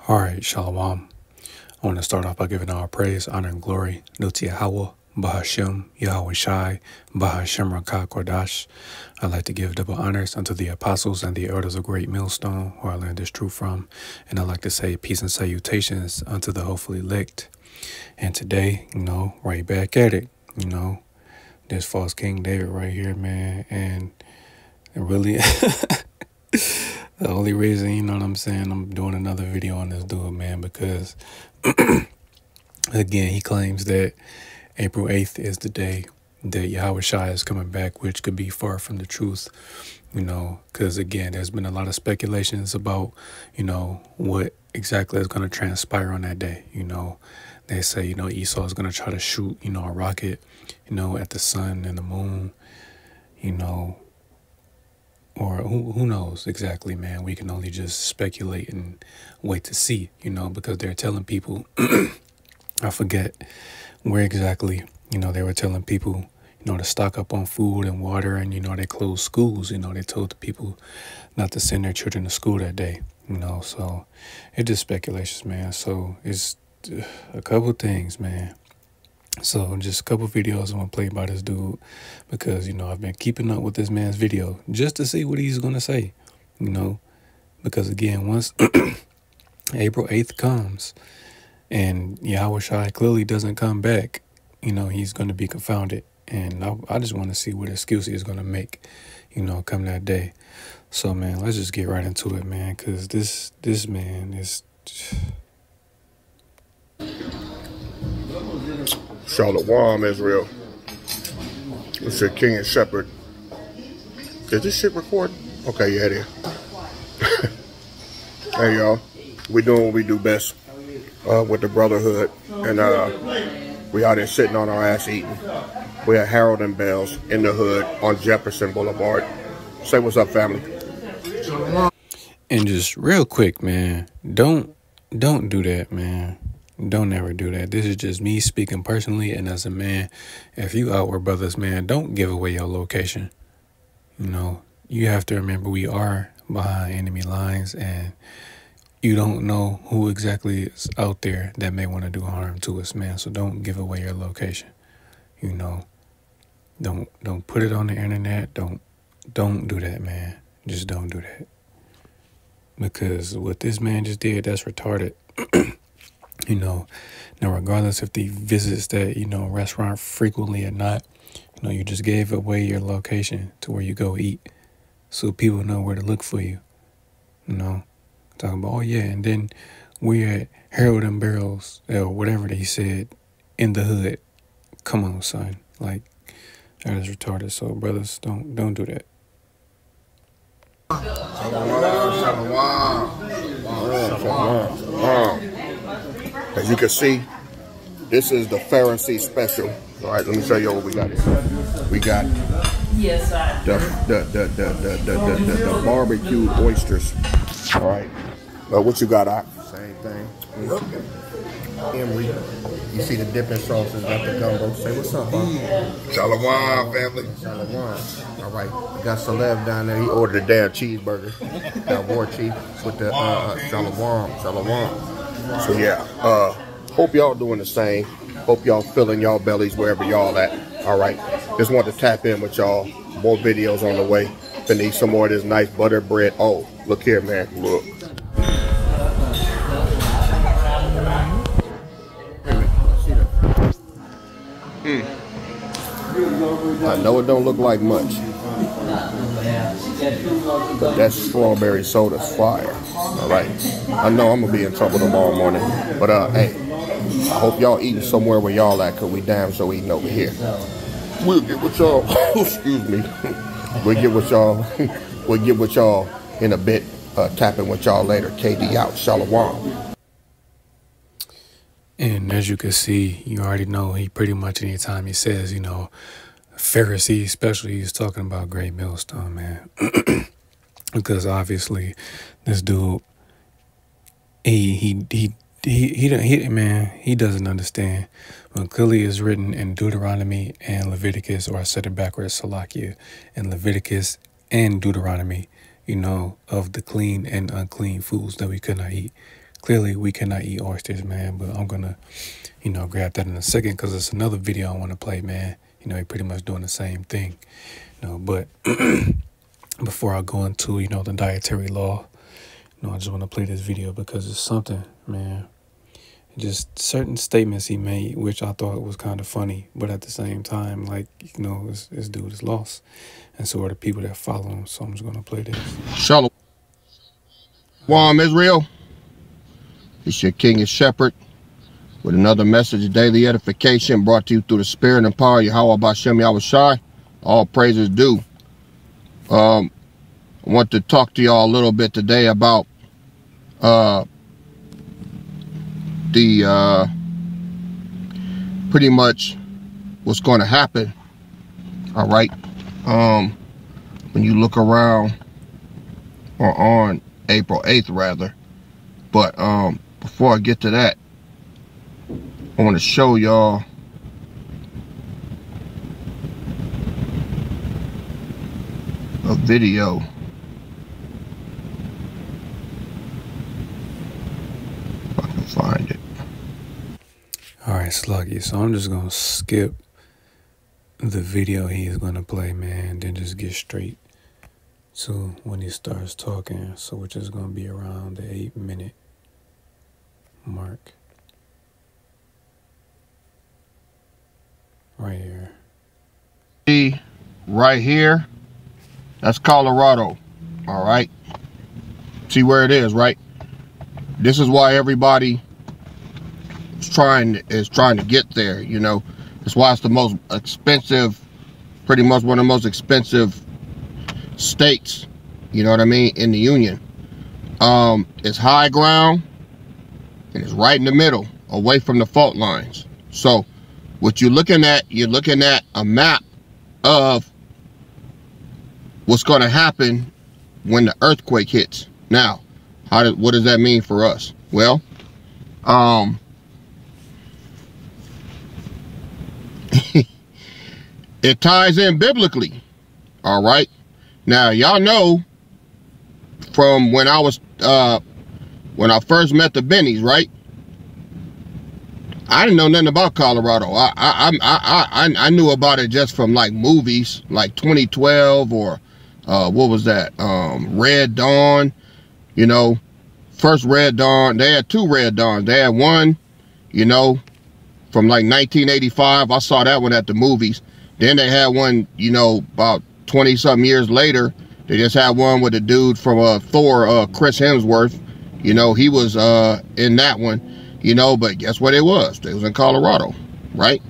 All right, Shalom. I want to start off by giving all praise, honor, and glory due to Yahweh, Bahashem, Yahweh Shai, Bahashem Rakah Kodash. I'd like to give double honors unto the apostles and the elders of Great Millstone, who I learned this truth from. And I'd like to say peace and salutations unto the hopefully elect. And today, right back at it, this false King David right here, man. And really, the only reason, I'm doing another video on this dude, man, because again, he claims that April 8th is the day that Yahweh Shai is coming back, which could be far from the truth, because again, there's been a lot of speculations about, what exactly is going to transpire on that day. They say, Esau is going to try to shoot, a rocket, at the sun and the moon, or who knows exactly, man. We can only just speculate and wait to see, because they're telling people, I forget where exactly, they were telling people, to stock up on food and water, and, they closed schools, they told the people not to send their children to school that day, so it's just speculations, man. So it's a couple things, man. So just a couple videos I'm going to play by this dude because, I've been keeping up with this man's video just to see what he's going to say, because again, once April 8th comes and Yahweh Shai clearly doesn't come back, he's going to be confounded. And I just want to see what excuse he's going to make, come that day. So, man, let's just get right into it, man, because this man is... Shalom, Israel. It's your King and Shepherd. Is this shit recording? Okay, yeah, it is. Hey, y'all. We doing what we do best with the brotherhood. And we out there sitting on our ass eating. We at Harold and Bell's in the hood on Jefferson Boulevard. Say what's up, family. And just real quick, man, don't do that, man. Don't ever do that. This is just me speaking personally, and as a man, if you out with brothers, man, don't give away your location. You have to remember we are behind enemy lines, and you don't know who exactly is out there that may want to do harm to us, man. So don't give away your location. Don't put it on the internet. Don't do that, man. Just don't do that. Because what this man just did, that's retarded. Now, regardless if he visits that, restaurant frequently or not, you just gave away your location to where you go eat so people know where to look for you. Talking about, oh, yeah, and then we're at Harold and Barrels, or whatever they said, in the hood. Come on, son. Like, that is retarded. So, brothers, don't do that. As you can see, this is the Pharisee special. All right, let me show you what we got here. We got the barbecued oysters. All right, what you got, Ock? Same thing. Emery, you see the dipping sauces, got the gumbo. Say what's up, huh? Shalom, family. Shalom. All right, we got Celeb down there. He ordered a damn cheeseburger. Got War Chief with the Shalom. So yeah, hope y'all doing the same. Hope y'all filling y'all bellies wherever y'all at. All right, just want to tap in with y'all. More videos on the way. Gonna need some more of this nice butter bread. Oh, look here, man. Look. I know it don't look like much, but that strawberry soda's fire. All right, I know I'm gonna be in trouble tomorrow morning, but hey, I hope y'all eating somewhere where y'all at, cause we damn so eating over here. We'll get with y'all. Excuse me. We'll get with y'all. We'll get with y'all in a bit. Tapping with y'all later. KD out. Shalom. And as you can see, you already know he pretty much anytime he says, Pharisee, especially, he's talking about Great Millstone, man. Because obviously this dude, he doesn't understand. When clearly is written in Deuteronomy and Leviticus, or I said it backwards, Salakia, in Leviticus and Deuteronomy, of the clean and unclean foods that we could not eat. clearly we cannot eat oysters, man. But I'm gonna, grab that in a second because it's another video I want to play, man. He pretty much doing the same thing, but before I go into, the dietary law, I just want to play this video because it's something, man. Just certain statements he made, which I thought was kind of funny, but at the same time, like, this dude is lost, and so are the people that follow him. So I'm just gonna play this. Shalom, Israel. It's your King and Shepherd with another message of daily edification brought to you through the spirit and power of Yahweh Bashem Yahushai. All praises due. I want to talk to y'all a little bit today about pretty much what's going to happen. All right. When you look around, or on April 8th rather, but before I get to that, I want to show y'all a video. If I can find it. All right, Sluggy. So I'm just gonna skip the video he's gonna play, man, then just get straight to when he starts talking. So which is gonna be around the 8-minute mark. Right here. See, right here, that's Colorado. All right. See where it is, right? This is why everybody is trying to get there, That's why it's the most expensive, pretty much one of the most expensive states, you know what I mean, in the union. It's high ground and it's right in the middle, away from the fault lines. So what you're looking at a map of what's going to happen when the earthquake hits. Now, what does that mean for us? Well, it ties in biblically. All right. Now, y'all know from when I first met the Bennies, right? I didn't know nothing about Colorado. I knew about it just from like movies, like 2012 or what was that? Red Dawn. First Red Dawn. They had two Red Dawns. They had one, from like 1985. I saw that one at the movies. Then they had one, about 20-something years later. They just had one with a dude from Thor, Chris Hemsworth. He was in that one. But guess what it was? It was in Colorado, right?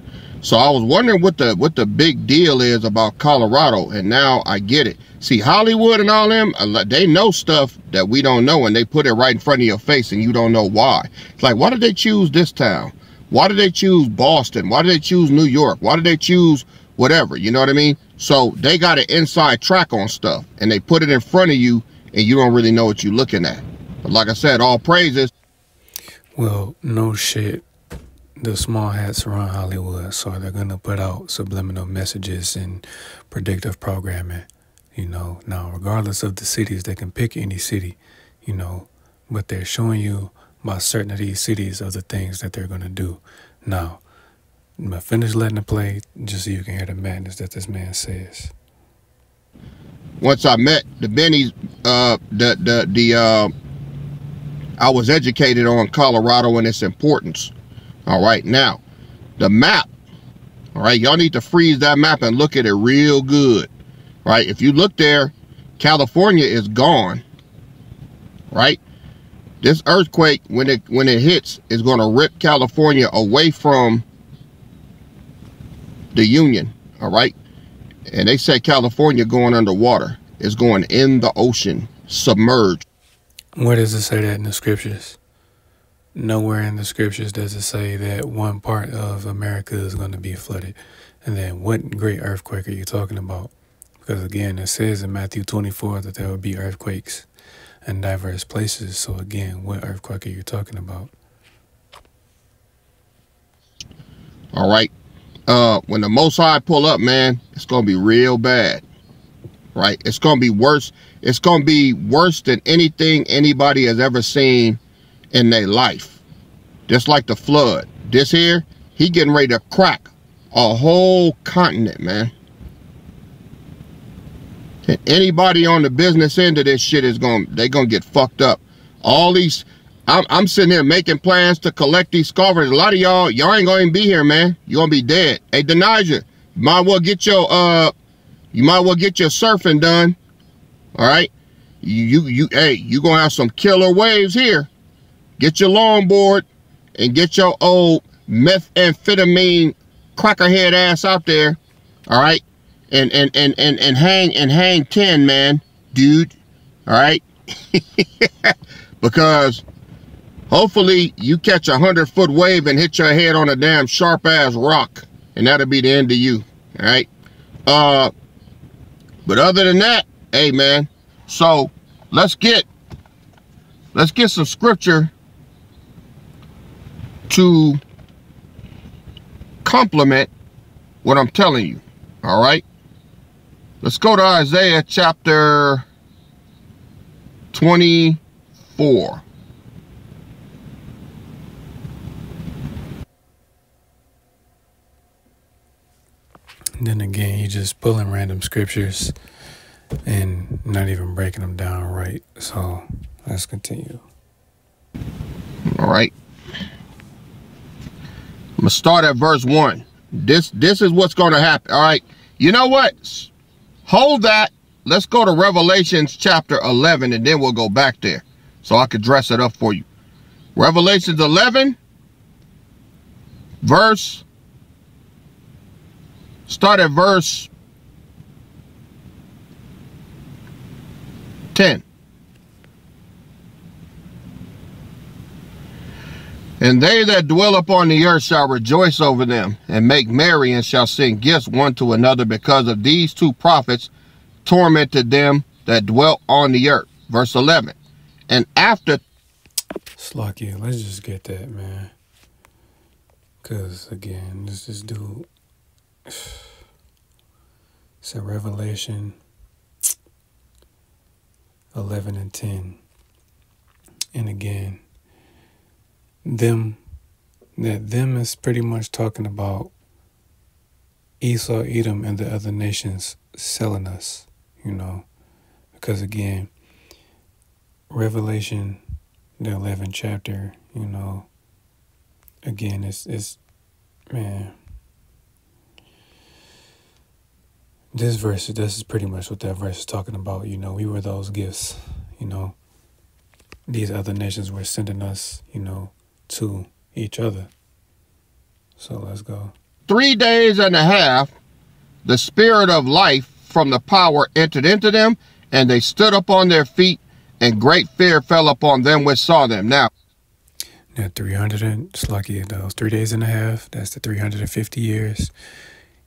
So I was wondering what the big deal is about Colorado, and now I get it. See, Hollywood and all them, they know stuff that we don't know, and they put it right in front of your face, and you don't know why. It's like, why did they choose this town? Why did they choose Boston? Why did they choose New York? Why did they choose whatever? You know what I mean? So they got an inside track on stuff, and they put it in front of you, and you don't really know what you're looking at. But like I said, all praises. Well, no shit. The small hats around Hollywood, so they're going to put out subliminal messages and predictive programming, Now, regardless of the cities, they can pick any city, but they're showing you by certain of these cities of the things that they're going to do. Now, I'm going to finish letting it play just so you can hear the madness that this man says. Once I met the Bennies, I was educated on Colorado and its importance. All right, now, the map, all right, y'all need to freeze that map and look at it real good, right? If you look there, California is gone, right? This earthquake, when it hits, is going to rip California away from the Union, all right? And they say California going underwater. It's going in the ocean, submerged. Where does it say that in the scriptures? Nowhere in the scriptures does it say that one part of America is going to be flooded. And then what great earthquake are you talking about? Because again, it says in Matthew 24 that there will be earthquakes in diverse places. So again, what earthquake are you talking about? All right. When the Most High pull up, man, it's going to be real bad. Right? It's going to be worse. It's going to be worse than anything anybody has ever seen in their life. Just like the flood. This here, he getting ready to crack a whole continent, man. And anybody on the business end of this shit is they're gonna get fucked up. All these, I'm sitting here making plans to collect these scoffers. A lot of y'all ain't gonna even be here, man. You're gonna be dead. Hey, Denija, you might well get your surfing done. All right. Hey, you gonna have some killer waves here. Get your longboard and get your old methamphetamine crackerhead ass out there. All right. And hang 10, man, dude. All right. Because hopefully you catch 100-foot wave and hit your head on a damn sharp ass rock, and that'll be the end of you. All right. But other than that, hey, man, so let's get some scripture to complement what I'm telling you. All right. Let's go to Isaiah chapter 24. And then again, you just pulling random scriptures and not even breaking them down right. So let's continue. All right. I'm gonna start at verse 1. This is what's going to happen. All right. You know what? Hold that. Let's go to Revelations chapter 11, and then we'll go back there so I could dress it up for you. Revelations 11, start at verse 10. And they that dwell upon the earth shall rejoice over them, and make merry, and shall send gifts one to another, because of these two prophets tormented them that dwelt on the earth. Verse 11. And after... Slakia, let's just get that, man. Because, again, this dude... It's in Revelation 11 and 10. And again... Them is pretty much talking about Esau, Edom, and the other nations selling us, you know, because again, Revelation, the 11th chapter, you know, again, it's man, this is pretty much what that verse is talking about. You know, we were those gifts, you know, these other nations were sending us, you know, to each other. So let's go. 3 days and a half, the spirit of life from the power entered into them, and they stood up on their feet, and great fear fell upon them which saw them. Now 300 and Slakia, those 3 days and a half, that's the 350 years.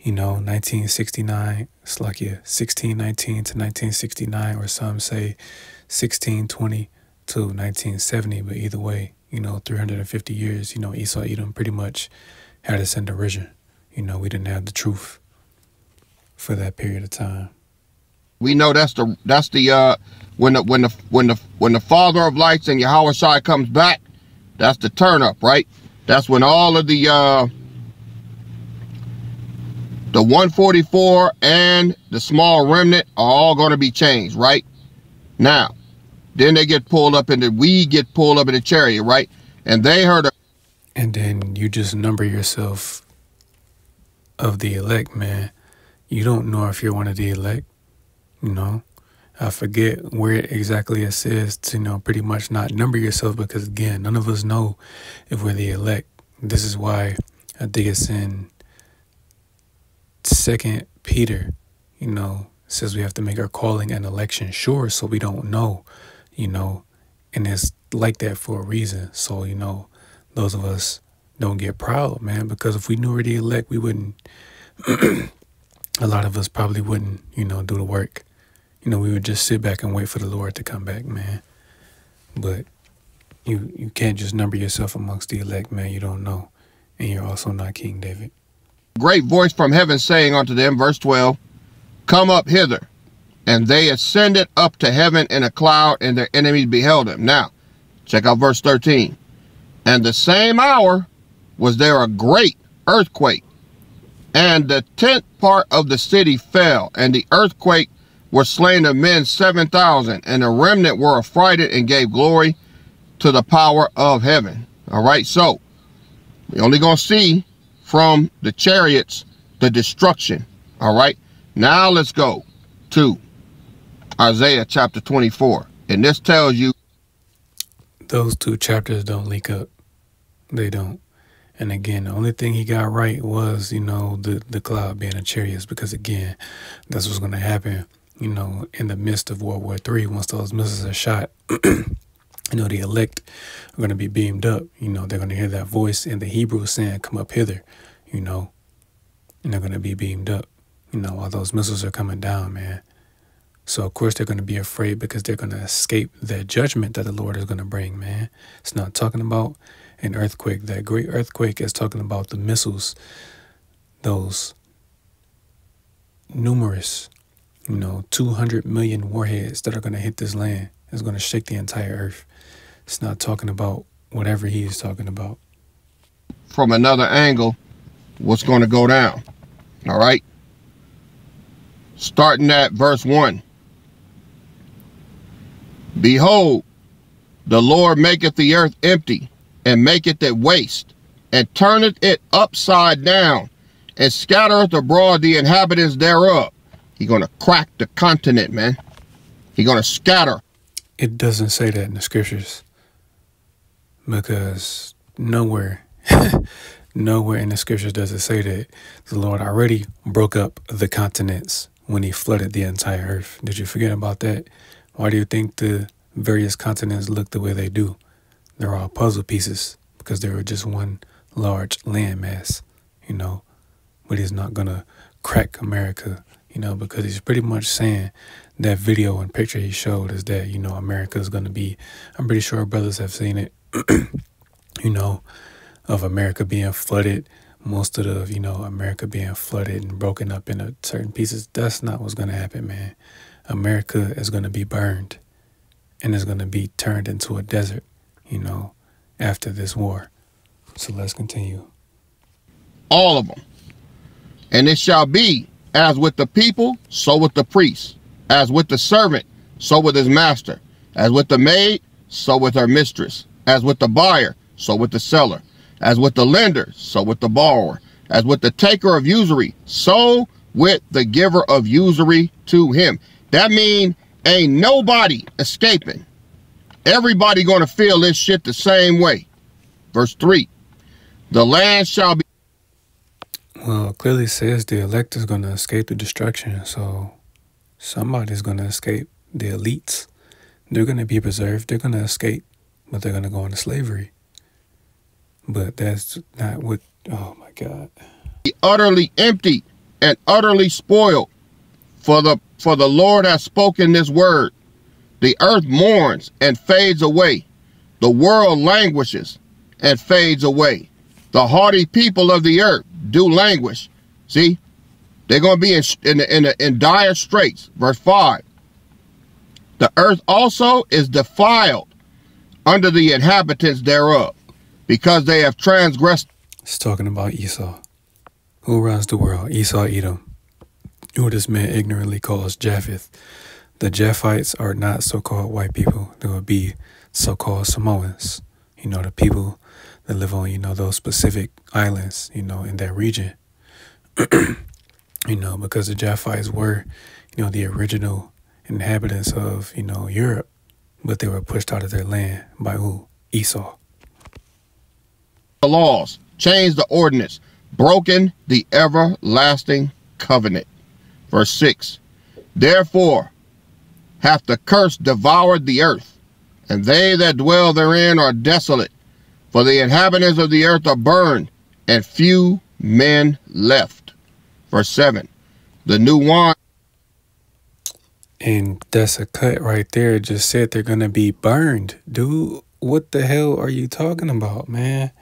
You know, 1969, Slakia, 1619 to 1969, or some say 1620 to 1970, but either way, you know, 350 years, you know, Esau, Edom pretty much had us in derision. You know, we didn't have the truth for that period of time. We know that's the when the Father of lights and Yahweh Shai comes back, that's the turn up, right? That's when all of the 144 and the small remnant are all going to be changed, right? Now, then we get pulled up in the chariot, right? And they heard a... And then you just number yourself of the elect, man. You don't know if you're one of the elect, you know. I forget where exactly it says to, you know, pretty much not number yourself, because again, none of us know if we're the elect. This is why I think it's in 2 Peter, you know, it says we have to make our calling and election sure, so we don't know. You know, and it's like that for a reason. So, you know, those of us don't get proud, man, because if we knew we're the elect, we wouldn't, a lot of us probably wouldn't, you know, do the work. You know, we would just sit back and wait for the Lord to come back, man. But you can't just number yourself amongst the elect, man. You don't know. And you're also not King David. Great voice from heaven saying unto them, verse 12, come up hither. And they ascended up to heaven in a cloud, and their enemies beheld him. Now, Check out verse 13. And the same hour was there a great earthquake, and the 10th part of the city fell, and the earthquake were slain of men 7,000, and the remnant were affrighted and gave glory to the power of heaven. All right, so we're only going to see from the chariots the destruction. All right, now let's go to Isaiah chapter 24. And this tells you those two chapters don't link up. They don't. And again, the only thing he got right was, you know, the cloud being a chariot, because again, that's what's going to happen, you know, in the midst of World War III. Once those missiles are shot, you know, the elect are going to be beamed up. You know, they're going to hear that voice in the Hebrew saying, come up hither, you know, and they're going to be beamed up, you know, while those missiles are coming down, man. So, of course, they're going to be afraid because they're going to escape that judgment that the Lord is going to bring, man. It's not talking about an earthquake. That great earthquake is talking about the missiles, those numerous, you know, 200 million warheads that are going to hit this land. It's going to shake the entire earth. It's not talking about whatever he is talking about. From another angle, what's going to go down. All right. Starting at verse 1. Behold, the Lord maketh the earth empty, and maketh it waste, and turneth it upside down, and scattereth abroad the inhabitants thereof. He's going to crack the continent, man. He's going to scatter. It doesn't say that in the scriptures, because nowhere in the scriptures does it say that. The Lord already broke up the continents when he flooded the entire earth. Did you forget about that? Why do you think the various continents look the way they do? They're all puzzle pieces because they were just one large landmass, you know. But he's not going to crack America, you know, because he's pretty much saying that video and picture he showed is that, you know, America is going to be, I'm pretty sure brothers have seen it, you know, of America being flooded. Most of the, you know, America being flooded and broken up into certain pieces. That's not what's going to happen, man. America is going to be burned and is going to be turned into a desert, you know, after this war. So let's continue. All of them. And it shall be as with the people, so with the priest, as with the servant, so with his master, as with the maid, so with her mistress, as with the buyer, so with the seller, as with the lender, so with the borrower, as with the taker of usury, so with the giver of usury to him. That means ain't nobody escaping. Everybody going to feel this shit the same way. Verse 3. The land shall be... Well, it clearly says the elect is going to escape the destruction. So somebody's going to escape. The elites, they're going to be preserved. They're going to escape, but they're going to go into slavery. But that's not what... Oh, my God. Utterly empty and utterly spoiled. For the Lord has spoken this word. The earth mourns and fades away. The world languishes and fades away. The haughty people of the earth do languish. See, they're going to be in dire straits. Verse 5. The earth also is defiled under the inhabitants thereof, because they have transgressed. It's talking about Esau. Who runs the world? Esau, Edom, who this man ignorantly calls Japheth. The Japhites are not so-called white people. They would be so-called Samoans. You know, the people that live on, you know, those specific islands, you know, in that region. You know, because the Japhites were, you know, the original inhabitants of, you know, Europe. But they were pushed out of their land by who? Esau. The laws, changed the ordinance, broken the everlasting covenant. Verse 6. Therefore hath the curse devoured the earth, and they that dwell therein are desolate. For the inhabitants of the earth are burned, and few men left. Verse 7. The new wine. And that's a cut right there. It just said they're going to be burned. Dude, what the hell are you talking about, man?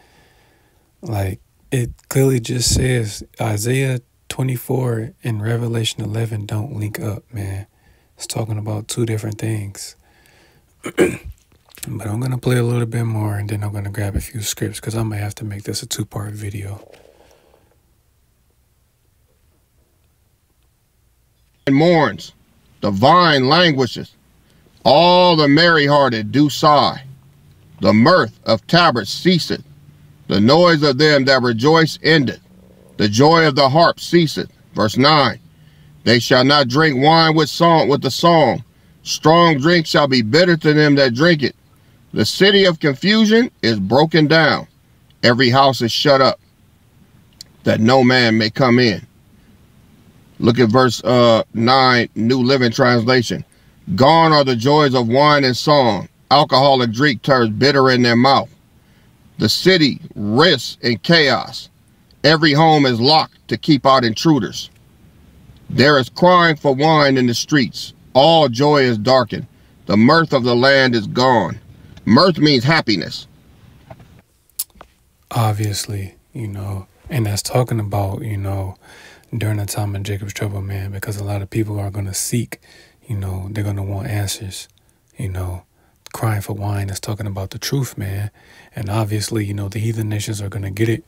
Like, it clearly just says Isaiah 24 and Revelation 11 don't link up, man. It's talking about two different things. But I'm going to play a little bit more, and then I'm going to grab a few scripts because I might have to make this a 2-part video. And mourns, the vine languishes, all the merry-hearted do sigh. The mirth of tabrets ceaseth, the noise of them that rejoice endeth. The joy of the harp ceaseth. Verse 9. They shall not drink wine with the song. Strong drink shall be bitter to them that drink it. The city of confusion is broken down. Every house is shut up, that no man may come in. Look at verse 9, New Living Translation. Gone are the joys of wine and song. Alcoholic drink turns bitter in their mouth. The city rests in chaos. Every home is locked to keep out intruders. There is crying for wine in the streets. All joy is darkened. The mirth of the land is gone. Mirth means happiness. Obviously, and that's talking about, during the time of Jacob's trouble, man, because a lot of people are going to seek, they're going to want answers, crying for wine is talking about the truth, man. And obviously, the heathen nations are going to get it,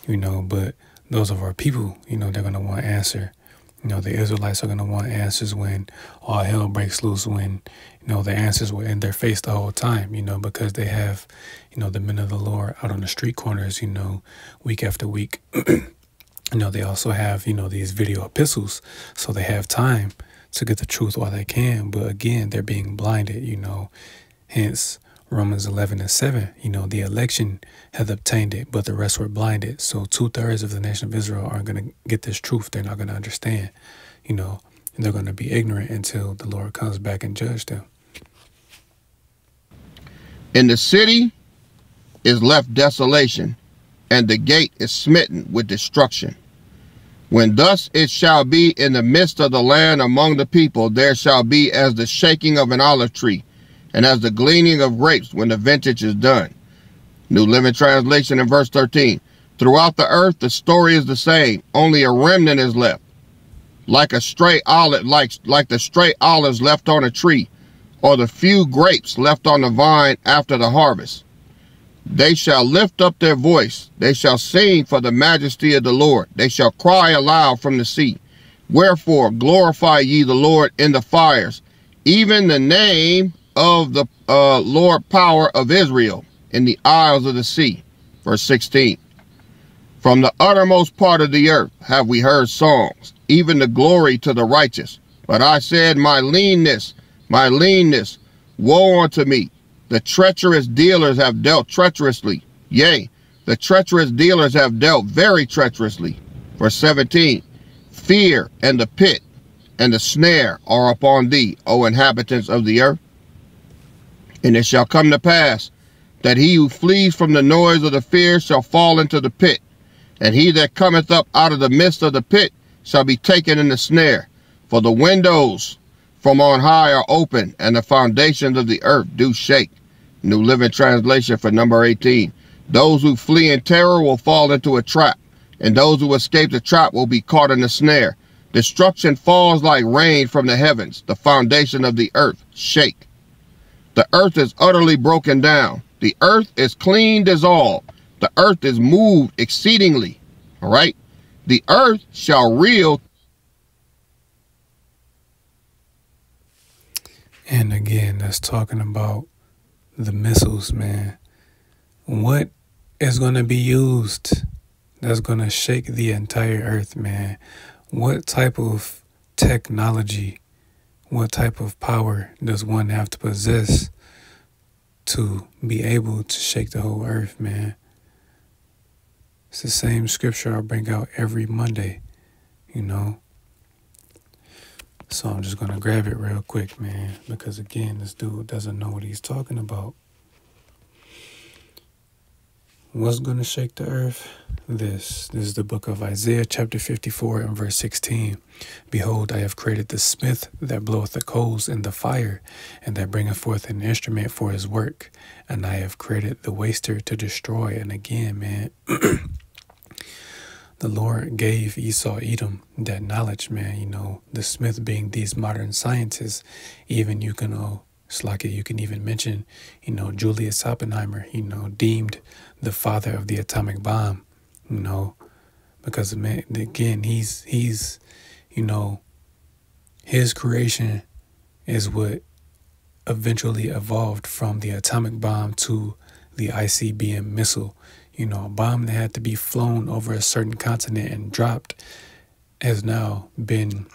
but those of our people, they're going to want answer. The Israelites are going to want answers when all hell breaks loose, when, the answers were in their face the whole time, because they have, the men of the Lord out on the street corners, week after week. They also have, these video epistles, so they have time to get the truth while they can. But again, they're being blinded, hence Romans 11:7, the election hath obtained it, but the rest were blinded. So 2/3 of the nation of Israel aren't going to get this truth. They're not going to understand, and they're going to be ignorant until the Lord comes back and judge them. In the city is left desolation, and the gate is smitten with destruction. When thus it shall be in the midst of the land among the people, there shall be as the shaking of an olive tree, and as the gleaning of grapes when the vintage is done. New Living Translation in verse 13. Throughout the earth the story is the same, only a remnant is left. Like a stray olive, like the stray olives left on a tree, or the few grapes left on the vine after the harvest. They shall lift up their voice, they shall sing for the majesty of the Lord, they shall cry aloud from the sea. Wherefore glorify ye the Lord in the fires, even the name of the Lord power of Israel in the isles of the sea. Verse 16. From the uttermost part of the earth have we heard songs, even the glory to the righteous. But I said, my leanness, woe unto me. The treacherous dealers have dealt treacherously. Yea, the treacherous dealers have dealt very treacherously. Verse 17. Fear and the pit and the snare are upon thee, O inhabitants of the earth. And it shall come to pass that he who flees from the noise of the fear shall fall into the pit, and he that cometh up out of the midst of the pit shall be taken in the snare. For the windows from on high are open, and the foundations of the earth do shake. New Living Translation for number 18. Those who flee in terror will fall into a trap, and those who escape the trap will be caught in the snare. Destruction falls like rain from the heavens. The foundation of the earth shake. The earth is utterly broken down. The earth is clean dissolved. The earth is moved exceedingly. All right. The earth shall reel. And again, that's talking about the missiles, man. What is going to be used that's going to shake the entire earth, man? What type of technology, what type of power does one have to possess to be able to shake the whole earth, man? It's the same scripture I bring out every Monday, So I'm just going to grab it real quick, man, because again, this dude doesn't know what he's talking about. What's going to shake the earth? This is the book of Isaiah chapter 54 and verse 16. Behold, I have created the smith that bloweth the coals in the fire, and that bringeth forth an instrument for his work. And I have created the waster to destroy. And again, man, the Lord gave Esau, Edom, that knowledge, man, the smith being these modern scientists. Even you can It's like you can even mention, you know, Julius Oppenheimer, you know, deemed the father of the atomic bomb, you know, because, man, again, he's, you know, his creation is what eventually evolved from the atomic bomb to the ICBM missile. You know, a bomb that had to be flown over a certain continent and dropped has now been,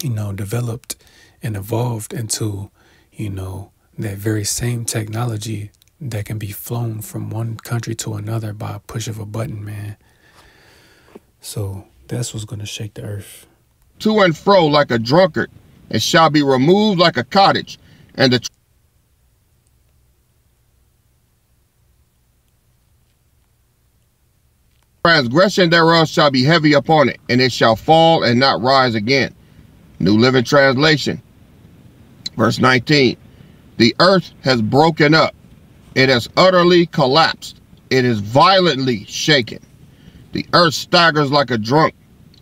you know, developed and evolved into, you know, that very same technology that can be flown from one country to another by a push of a button, man. So that's what's going to shake the earth. To and fro like a drunkard, and shall be removed like a cottage, and the transgression thereof shall be heavy upon it, and it shall fall and not rise again. New Living Translation, verse 19. The earth has broken up. It has utterly collapsed. It is violently shaken. The earth staggers like a drunk.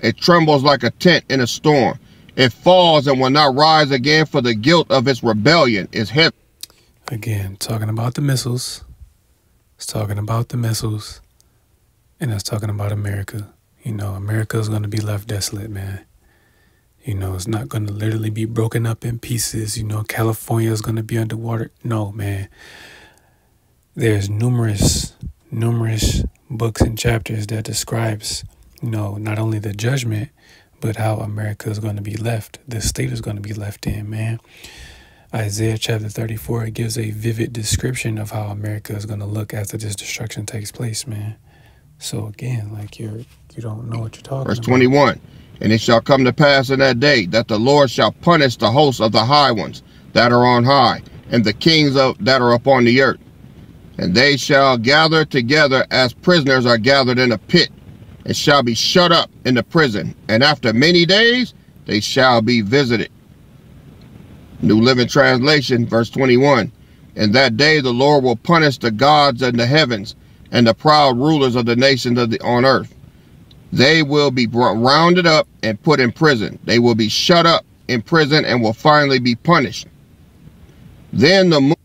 It trembles like a tent in a storm. It falls and will not rise again, for the guilt of its rebellion is heavy. Again, talking about the missiles. It's talking about the missiles. And it's talking about America. You know, America is going to be left desolate, man. You know, it's not going to literally be broken up in pieces. You know, California is going to be underwater. No, man. There's numerous books and chapters that describes, you know, not only the judgment, but how America is going to be left. The state is going to be left in, man. Isaiah chapter 34, it gives a vivid description of how America is going to look after this destruction takes place, man. So again, like you don't know what you're talking about. Verse 21. And it shall come to pass in that day that the Lord shall punish the hosts of the high ones that are on high, and the kings that are upon the earth. And they shall gather together as prisoners are gathered in a pit, and shall be shut up in the prison. And after many days they shall be visited. New Living Translation, verse 21. In that day the Lord will punish the gods in the heavens, and the proud rulers of the nations on earth. They will be rounded up and put in prison. They will be shut up in prison and will finally be punished. Then the moon.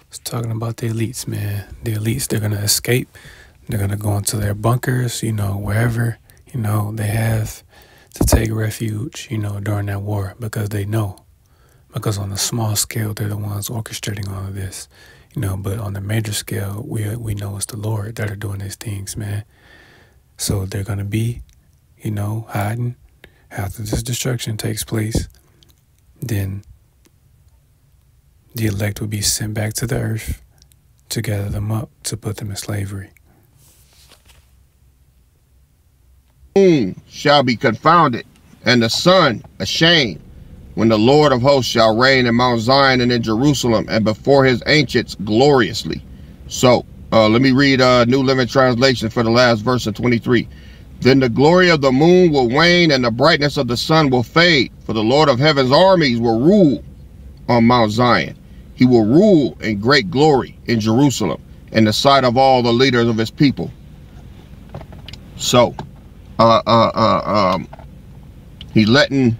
It's talking about the elites, man. The elites, they're going to escape. They're going to go into their bunkers, you know, wherever, you know, they have to take refuge, you know, during that war, because they know. Because on a small scale, they're the ones orchestrating all of this, you know, but on the major scale, we know it's the Lord that are doing these things, man. So they're going to be, you know, hiding after this destruction takes place. Then the elect will be sent back to the earth to gather them up, to put them in slavery. Moon shall be confounded, and the sun ashamed, when the Lord of hosts shall reign in Mount Zion and in Jerusalem, and before his ancients gloriously. So, let me read New Living Translation for the last verse of 23. Then the glory of the moon will wane, and the brightness of the sun will fade, for the Lord of heaven's armies will rule on Mount Zion. He will rule in great glory in Jerusalem, in the sight of all the leaders of his people. So, he's letting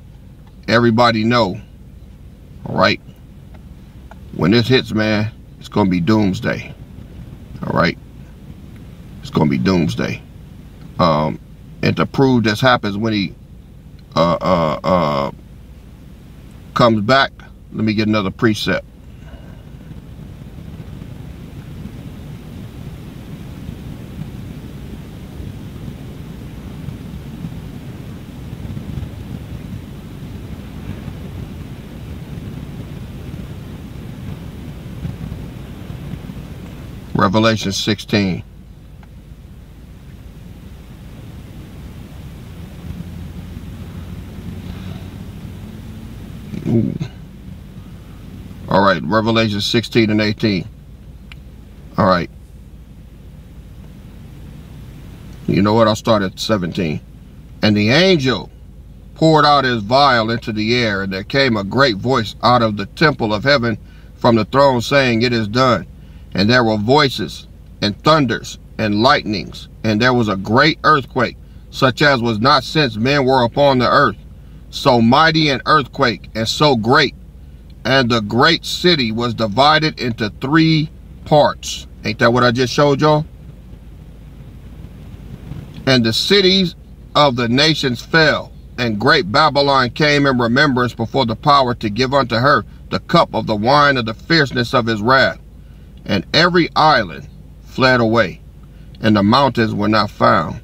everybody know, all right, when this hits, man, it's going to be doomsday. All right, it's going to be doomsday. And to prove this happens when he comes back, let me get another precept. Revelation 16. Ooh. All right, Revelation 16 and 18. All right. You know what? I'll start at 17. And the angel poured out his vial into the air, and there came a great voice out of the temple of heaven from the throne, saying, It is done. And there were voices and thunders and lightnings, and there was a great earthquake, such as was not since men were upon the earth. So mighty an earthquake and so great. And the great city was divided into 3 parts. Ain't that what I just showed y'all? And the cities of the nations fell, and great Babylon came in remembrance before the power to give unto her the cup of the wine of the fierceness of his wrath. And every island fled away, and the mountains were not found.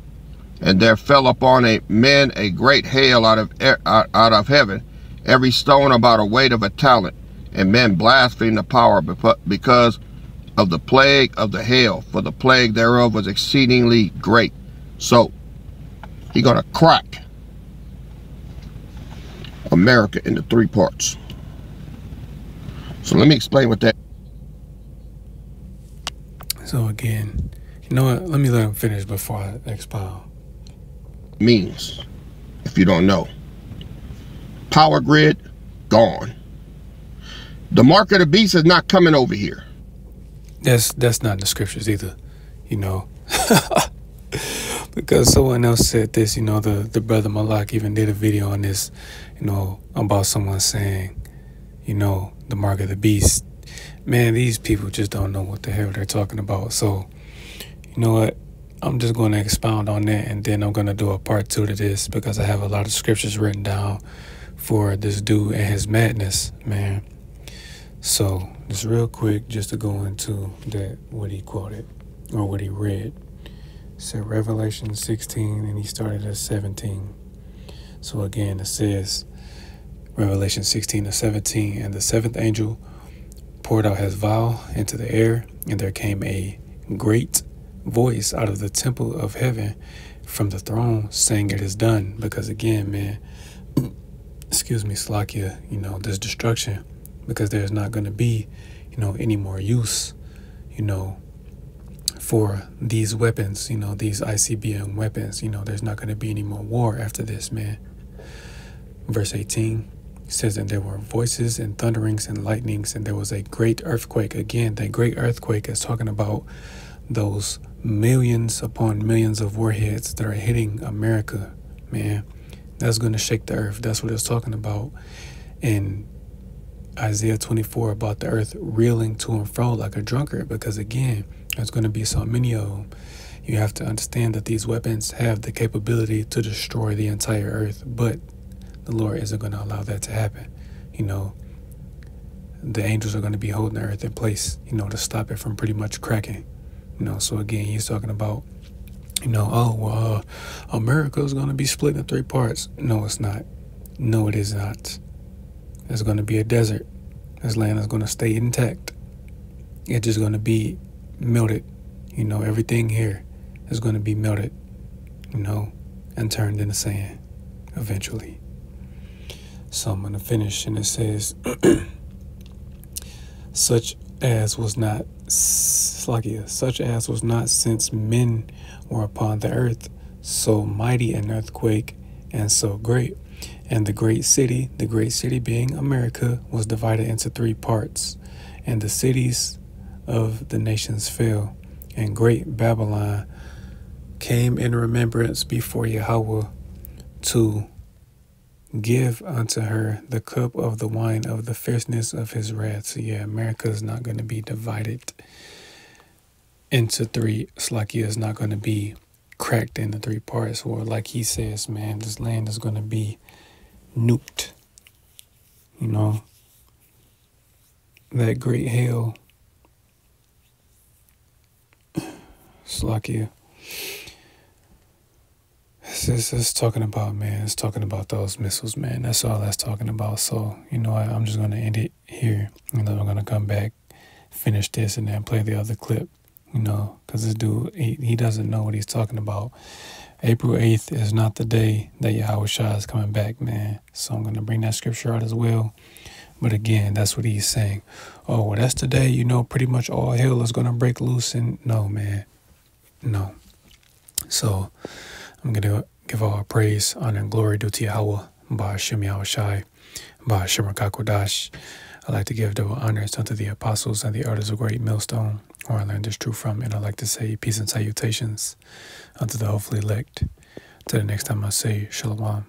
And there fell upon men a great hail out of heaven, every stone about a weight of a talent. And men blasphemed the power because of the plague of the hail, for the plague thereof was exceedingly great. So he's gonna crack America into 3 parts. So let me explain what that. So again, you know what? Let me let him finish before I expound. Means, if you don't know. Power grid, gone. The mark of the beast is not coming over here. That's not in the scriptures either, you know. Because someone else said this, you know, the brother Malak even did a video on this, you know, about someone saying, you know, the mark of the beast. Man, these people just don't know what the hell they're talking about. So, you know what? I'm just going to expound on that, and then I'm going to do a part 2 to this, because I have a lot of scriptures written down for this dude and his madness, man. So, just real quick, just to go into that, what he quoted, or what he read. It said Revelation 16, and he started at 17. So again, it says, Revelation 16:17, and the 7th angel poured out his vial into the air, and there came a great voice out of the temple of heaven from the throne saying, it is done. Because again, man, excuse me, Slakia, you know, this destruction, because there's not going to be, you know, any more use, you know, for these weapons, you know, these ICBM weapons. You know, there's not going to be any more war after this, man. Verse 18 says, and there were voices and thunderings and lightnings, and there was a great earthquake. Again, that great earthquake is talking about those millions upon millions of warheads that are hitting America, man. That's going to shake the earth. That's what it's talking about in Isaiah 24, about the earth reeling to and fro like a drunkard, because again, there's going to be so many of them. You have to understand that these weapons have the capability to destroy the entire earth, but the Lord isn't going to allow that to happen. You know, the angels are going to be holding the earth in place, you know, to stop it from pretty much cracking. You know, so again, he's talking about, you know, oh, well, America is going to be split in 3 parts. No, it's not. No, it is not. It's going to be a desert. This land is going to stay intact. It's just going to be melted. You know, everything here is going to be melted, you know, and turned into sand eventually. So I'm going to finish, and it says, such as was not since men were upon the earth, so mighty an earthquake and so great. And the great city being America, was divided into 3 parts, and the cities of the nations fell, and great Babylon came in remembrance before Yahweh to give unto her the cup of the wine of the fierceness of his wrath. So yeah, America is not going to be divided into 3. Slakia is not going to be cracked into 3 parts, or like he says, man, this land is going to be nuked. You know, that great hail, Slakia, it's talking about, man, it's talking about those missiles, man. That's all that's talking about. So, you know, I'm just going to end it here, and then I'm going to come back, finish this, and then play the other clip, you know, because this dude, he doesn't know what he's talking about. April 8th is not the day that Yahweh Shah is coming back, man. So I'm going to bring that scripture out as well. But again, that's what he's saying. Oh, well, that's the day, you know, pretty much all hell is going to break loose. And no, man, no. So I'm going to give all praise, honor, and glory due to Yahweh, Ba'ashem Yahweh Shai, Ba'ashem Rakakodash. I like to give double honors unto the apostles and the elders of Great Millstone, where I learned this truth from, and I like to say peace and salutations unto the hopefully elect. Till the next time I say Shalom.